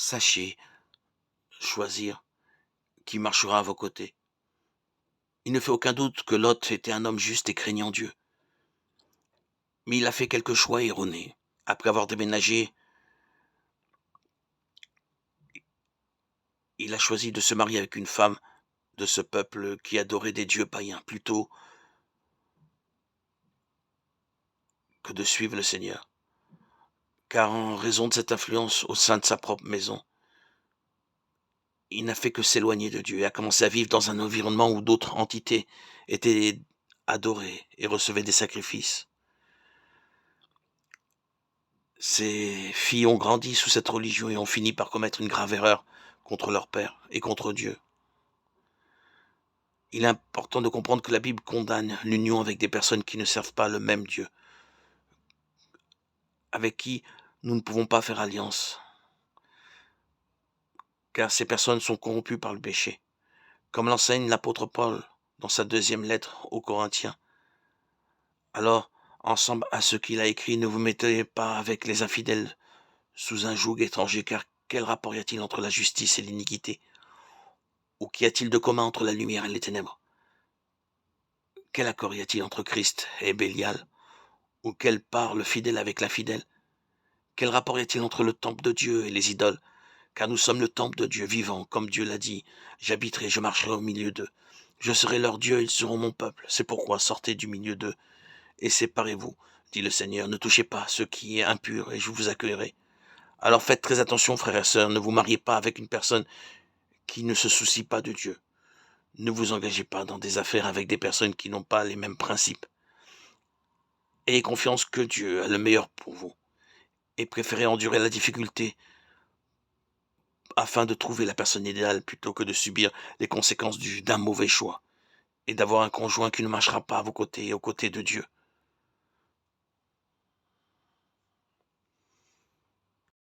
Sachez choisir qui marchera à vos côtés. Il ne fait aucun doute que Lot était un homme juste et craignant Dieu. Mais il a fait quelques choix erronés. Après avoir déménagé, il a choisi de se marier avec une femme de ce peuple qui adorait des dieux païens plutôt que de suivre le Seigneur. Car en raison de cette influence au sein de sa propre maison, il n'a fait que s'éloigner de Dieu et a commencé à vivre dans un environnement où d'autres entités étaient adorées et recevaient des sacrifices. Ces filles ont grandi sous cette religion et ont fini par commettre une grave erreur contre leur père et contre Dieu. Il est important de comprendre que la Bible condamne l'union avec des personnes qui ne servent pas le même Dieu, avec qui nous ne pouvons pas faire alliance, car ces personnes sont corrompues par le péché. Comme l'enseigne l'apôtre Paul dans sa deuxième lettre aux Corinthiens. Alors, ensemble à ce qu'il a écrit, ne vous mettez pas avec les infidèles sous un joug étranger, car quel rapport y a-t-il entre la justice et l'iniquité? Ou qu'y a-t-il de commun entre la lumière et les ténèbres? Quel accord y a-t-il entre Christ et Bélial? Ou quelle part le fidèle avec l'infidèle? Quel rapport y a-t-il entre le temple de Dieu et les idoles? Car nous sommes le temple de Dieu vivant, comme Dieu l'a dit. J'habiterai, je marcherai au milieu d'eux. Je serai leur Dieu, ils seront mon peuple. C'est pourquoi sortez du milieu d'eux et séparez-vous, dit le Seigneur. Ne touchez pas ce qui est impur et je vous accueillerai. Alors faites très attention, frères et sœurs, ne vous mariez pas avec une personne qui ne se soucie pas de Dieu. Ne vous engagez pas dans des affaires avec des personnes qui n'ont pas les mêmes principes. Ayez confiance que Dieu a le meilleur pour vous et préférez endurer la difficulté afin de trouver la personne idéale plutôt que de subir les conséquences d'un mauvais choix et d'avoir un conjoint qui ne marchera pas à vos côtés et aux côtés de Dieu.